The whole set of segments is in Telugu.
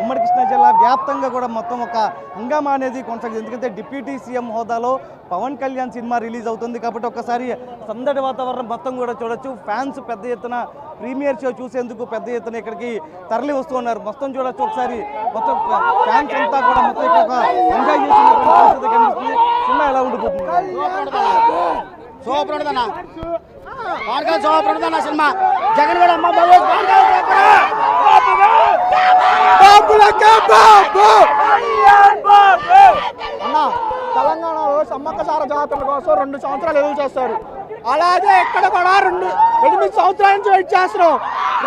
ఉమ్మడి కృష్ణా జిల్లా వ్యాప్తంగా కూడా మొత్తం ఒక హంగామా అనేది కొనసాగుతుంది. ఎందుకంటే డిప్యూటీ సీఎం హోదాలో పవన్ కళ్యాణ్ సినిమా రిలీజ్ అవుతుంది కాబట్టి ఒకసారి సందడి వాతావరణం మొత్తం కూడా చూడొచ్చు. ఫ్యాన్స్ పెద్ద ఎత్తున ప్రీమియర్ షో చూసేందుకు పెద్ద ఎత్తున ఇక్కడికి తరలి వస్తూ ఉన్నారు. మొత్తం చూడొచ్చు ఒకసారి మొత్తం ఫ్యాన్స్ అంతా కూడా మొత్తం ఇక్కడ ఎంజాయ్ చేస్తున్నటువంటి పరిస్థితి కనిపిస్తుంది. సినిమా ఎలా ఉండిపోతుంది? సూపర్ ఉంటుందన్న, సూపర్ ఉంటుందన్న సినిమా. జగన్ కూడా అమ్మ అన్న తెలంగాణలో సమ్మక్క సార జాతర కోసం 2 సంవత్సరాలు ఎదురు చేస్తారు. అలాగే ఇక్కడ కూడా 8 సంవత్సరాల నుంచి వెయిట్ చేస్తున్నాం.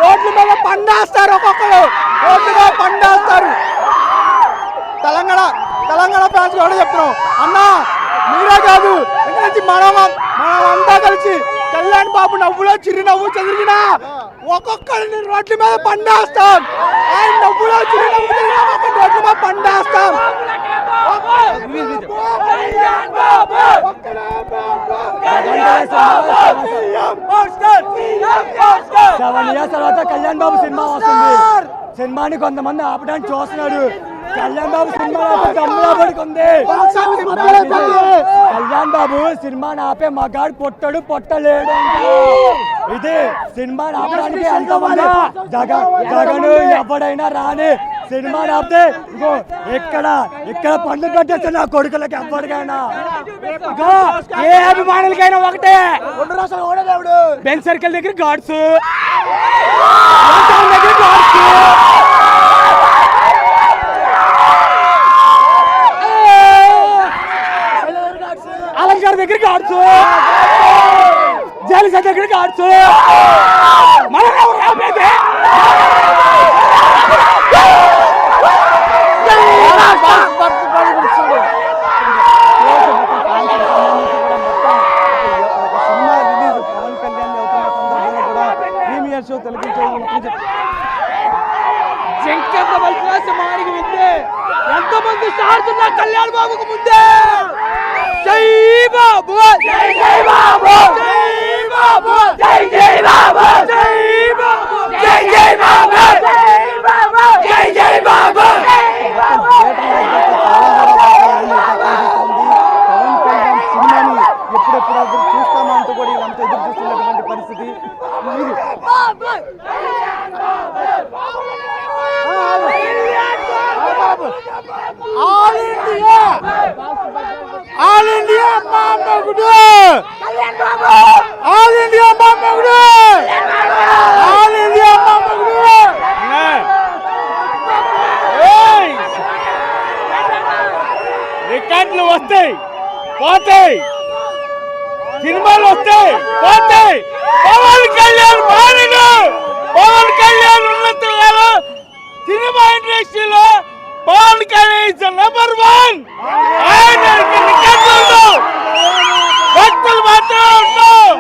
రోడ్ల మీద పండేస్తారు, ఒక్కొక్కరు రోడ్ల మీద పండేస్తారు. తెలంగాణ ఫ్యాన్స్ కూడా చెప్తున్నాం అన్న, మీరే కాదు ఇక్కడ నుంచి మనమంతా కలిసి కళ్యాణ్ బాబు నవ్వులో చిరునవ్వు చెదిరిగినా ఒక్కొక్కరిని రోడ్ల మీద పండేస్తాం. ఆయన నవ్వులో చిరునవ్వు చెదిరిగినా ఒక్కొక్క రోడ్ల మీద పండేస్తాం. 7 years తర్వాత కళ్యాణ్ బాబు సినిమా వస్తుంది. సినిమాని కొంతమంది ఆపడానికి చూస్తున్నాడు. కళ్యాణ్ బాబు సినిమా ఉంది. కళ్యాణ్ బాబు సినిమాని ఆపే మగాడు పొట్టలేడు. ఇది సినిమాని ఆపడానికి ఎంతమంది జగన్ ఎవడైనా రాని సినిమాని ఆపితే ఇక్కడ పండుగ పెట్టేస్తే నా కొడుకులకి ఎవరికైనా ఏ అభిమానులకైనా ఒకటే. బెంచ్ సర్కిల్ దగ్గర గాడ్స్ అలంకార దగ్గర గాడ్స్ జాలి దగ్గర గాడ్స్ షో తెలిపించే మారికి ముందే ఎంతమంది స్టార్స్ ఉన్నా కళ్యాణ్ బాబుకు ముందే. జై బాబు, జై జై బాబు, జై బాబు, జై జై బాబు, జై బాబు, జై జై బాబు, జై బాబు, జై జై బాబు. పవన్ కళ్యాణ్ సినిమాని ఎప్పుడెప్పుడు చూస్తామంటూ కూడా వీళ్ళంతా ఎదురు చూస్తున్నటువంటి పరిస్థితి. ఆల్ ఇండియా మామగుడు, ఆల్ ఇండియా మామగుడు, ఆల్ ఇండియా మామగుడు. రికార్డులు వస్తాయి పోతాయి, సినిమాలు వస్తాయి పోతాయి. పవన్ కళ్యాణ్ మారిడు, పవన్ కళ్యాణ్ ఉన్నతున్నారు సినిమా ఇండస్ట్రీలో. Pawan Kalyan is number 1. ఆయన భక్తులు మాత్రమే ఉంటాం.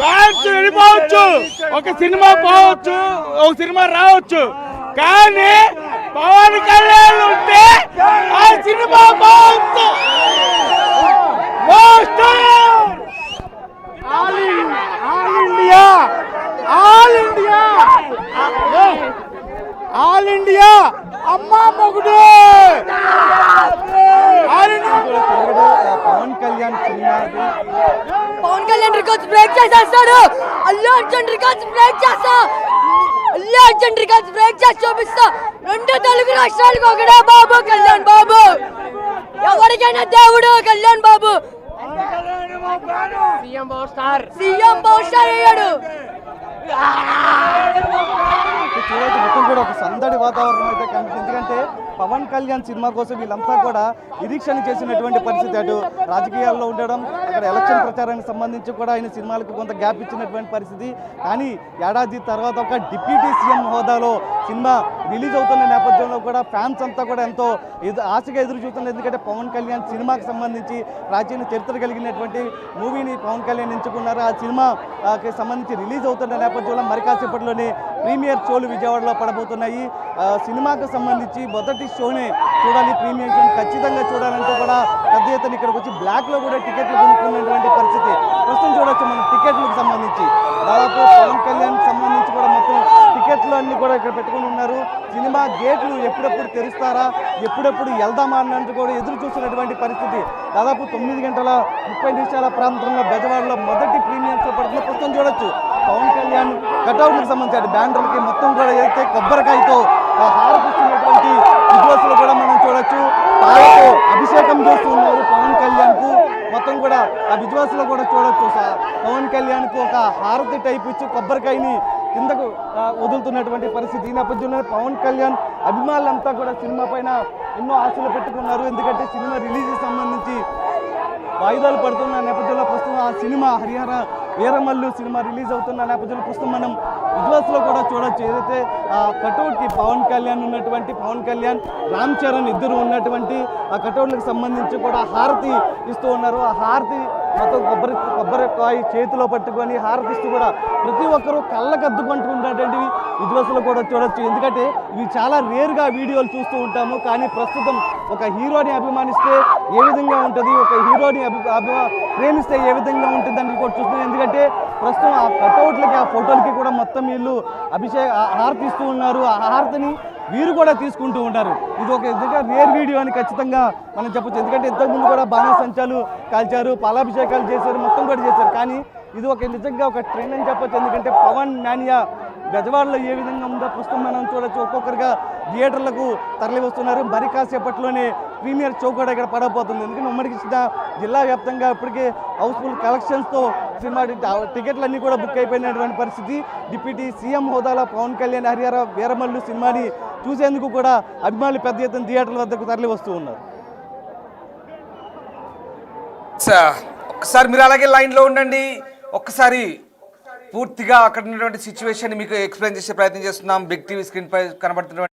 ఫ్యాన్స్ వెళ్ళిపోవచ్చు, ఒక సినిమా పోవచ్చు, ఒక సినిమా రావచ్చు, కానీ పవన్ కళ్యాణ్ ఉంటే ఆ సినిమా పోవచ్చు. All India, all India, all India అమ్మా మొగుడు. Pawan Kalyan cinema Pawan Kalyan records break చేసేస్తాడు. అల్లు అర్జున్ రికార్డ్స్ బ్రేక్ చేస్తా, అల్లు అర్జున్ రికార్డ్స్ బ్రేక్ చేసి చూపిస్తా. 2 తెలుగు రాష్ట్రాలకు ఒకడే బాబు కళ్యాణ్ బాబు. ఎవరికైనా దేవుడు Kalyan Babu. CM power star అయ్యాడు. చూడవచ్చు మొత్తం కూడా ఒక సందడి వాతావరణం అయితే కనిపిస్తుంది. ఎందుకంటే పవన్ కళ్యాణ్ సినిమా కోసం వీళ్ళంతా కూడా నిరీక్షణ చేసినటువంటి పరిస్థితి. అటు రాజకీయాల్లో ఉండడం, అక్కడ ఎలక్షన్ ప్రచారానికి సంబంధించి కూడా ఆయన సినిమాలకు కొంత గ్యాప్ ఇచ్చినటువంటి పరిస్థితి. కానీ ఏడాది తర్వాత ఒక డిప్యూటీ సీఎం హోదాలో సినిమా రిలీజ్ అవుతున్న నేపథ్యంలో కూడా ఫ్యాన్స్ అంతా కూడా ఎంతో ఆశగా ఎదురు చూస్తున్నారు. ఎందుకంటే పవన్ కళ్యాణ్ సినిమాకి సంబంధించి ప్రాచీన చరిత్ర కలిగినటువంటి మూవీని పవన్ కళ్యాణ్ ఎంచుకున్నారు. ఆ సినిమాకి సంబంధించి రిలీజ్ అవుతున్న నేపథ్యంలో మరి కాసేపట్లోనే ప్రీమియర్ షోలు విజయవాడలో పడబోతున్నాయి. సినిమాకు సంబంధించి మొదటి షోనే చూడాలి, ప్రీమియర్ షోని ఖచ్చితంగా చూడాలంటే కూడా పెద్ద ఎత్తున ఇక్కడికి వచ్చి బ్లాక్లో కూడా టికెట్లు కొనుక్కున్నటువంటి పరిస్థితి ప్రస్తుతం చూడవచ్చు. మన టికెట్లకు సంబంధించి దాదాపు పవన్ కళ్యాణ్కి సంబంధించి కూడా మొత్తం టికెట్లు అన్ని కూడా ఇక్కడ పెట్టుకుని ఉన్నారు. సినిమా గేట్లు ఎప్పుడెప్పుడు తెరుస్తారా, ఎప్పుడెప్పుడు వెళ్దామా అన్నట్టు కూడా ఎదురు చూస్తున్నటువంటి పరిస్థితి. దాదాపు 9:30 ప్రాంతంలో బెజవాడలో మొదటి ప్రీమియం షో పడుతున్న ప్రస్తుతం చూడొచ్చు. పవన్ కళ్యాణ్ కటౌట్లకు సంబంధించిన బ్యానర్లకి మొత్తం కూడా ఏదైతే కొబ్బరికాయతో హారతిస్తున్నటువంటి విజువల్స్లో కూడా మనం చూడొచ్చు. పాలతో అభిషేకం చేస్తున్నారు పవన్ కళ్యాణ్ కు. మొత్తం కూడా ఆ విజువల్స్ లో కూడా చూడొచ్చు. పవన్ కళ్యాణ్ కు ఒక హారతి టైప్ ఇచ్చి కొబ్బరికాయని కిందకు వదులుతున్నటువంటి పరిస్థితి. ఈ నేపథ్యంలో పవన్ కళ్యాణ్ అభిమానులంతా కూడా సినిమా పైన ఎన్నో ఆశలు పెట్టుకున్నారు. ఎందుకంటే సినిమా రిలీజ్కి సంబంధించి వాయిదాలు పడుతున్న నేపథ్యంలో ప్రస్తుతం ఆ cinema Harihara Veeramallu cinema release అవుతున్న నేపథ్యంలో ప్రస్తుతం మనం విజువల్స్లో కూడా చూడొచ్చు. ఏదైతే ఆ కటౌట్కి పవన్ కళ్యాణ్ ఉన్నటువంటి, పవన్ కళ్యాణ్ రామ్ చరణ్ ఇద్దరు ఉన్నటువంటి ఆ కటౌట్లకు సంబంధించి కూడా హారతి ఇస్తూ ఉన్నారు. ఆ హారతి మొత్తం కొబ్బరికాయ చేతిలో పట్టుకొని హారతిస్తూ కూడా ప్రతి ఒక్కరూ కళ్ళకద్దుకుంటూ ఉన్నటువంటి విజువల్స్లో కూడా చూడొచ్చు. ఎందుకంటే ఇవి చాలా రేర్గా వీడియోలు చూస్తూ ఉంటాము. కానీ ప్రస్తుతం ఒక హీరోని అభిమానిస్తే ఏ విధంగా ఉంటుంది, ఒక హీరోని ప్రేమిస్తే ఏ విధంగా ఉంటుంది అని కూడా చూస్తున్నాం. ఎందుకంటే ప్రస్తుతం ఆ కటౌట్లకి, ఆ ఫోటోలకి కూడా మొత్తం వీళ్ళు హారతి ఇస్తూ ఉన్నారు. ఆ హారతిని వీరు కూడా తీసుకుంటూ ఉంటారు. ఇది ఒక విధంగా రేర్ వీడియో అని ఖచ్చితంగా మనం చెప్పచ్చు. ఎందుకంటే ఇంతకుముందు కూడా బాణసంచాలు కాల్చారు, పాలాభిషేకాలు చేశారు, మొత్తం కూడా చేశారు. కానీ ఇది ఒక నిజంగా ఒక ట్రెండ్ అని చెప్పచ్చు. ఎందుకంటే పవన్ మానియా బెజవాడలో ఏ విధంగా ఉందో ప్రస్తుతం మనం చూడొచ్చు. ఒక్కొక్కరుగా థియేటర్లకు తరలి వస్తున్నారు. మరి కాసేపట్లోనే ప్రీమియర్ షో కూడా ఇక్కడ పడబోతుంది. ఎందుకంటే ఉమ్మడి కృష్ణా జిల్లా వ్యాప్తంగా ఇప్పటికే హౌస్ఫుల్ కలెక్షన్స్తో సినిమా టికెట్లన్నీ కూడా బుక్ అయిపోయినటువంటి పరిస్థితి. డిప్యూటీ సీఎం హోదాలో పవన్ కళ్యాణ్ హరిహర వీరమల్లు సినిమాని చూసేందుకు కూడా అభిమానులు పెద్ద ఎత్తున థియేటర్ల వద్దకు తరలి వస్తూ ఉన్నారు. ఒక్కసారి మీరు అలాగే లైన్లో ఉండండి. ఒక్కసారి పూర్తిగా అక్కడ ఉన్నటువంటి సిచ్యువేషన్ మీకు ఎక్స్ప్లెయిన్ చేసే ప్రయత్నం చేస్తున్నాం. బిగ్ టీవీ స్క్రీన్ పై కనబడుతున్నటువంటి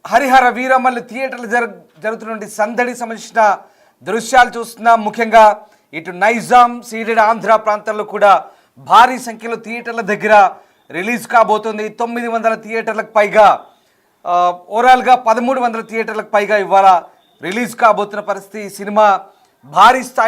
హరిహర వీరమల్లు థియేటర్లు జరుగుతున్నటువంటి సందడికి సంబంధించిన దృశ్యాలు చూస్తున్నాం. ముఖ్యంగా ఇటు నైజాం, సీడెడ్ ఆంధ్ర ప్రాంతాల్లో కూడా భారీ సంఖ్యలో థియేటర్ల దగ్గర రిలీజ్ కాబోతుంది. 900 థియేటర్లకు పైగా, ఓవరాల్గా 1300 థియేటర్లకు పైగా ఇవాళ రిలీజ్ కాబోతున్న పరిస్థితి. సినిమా భారీ స్థాయి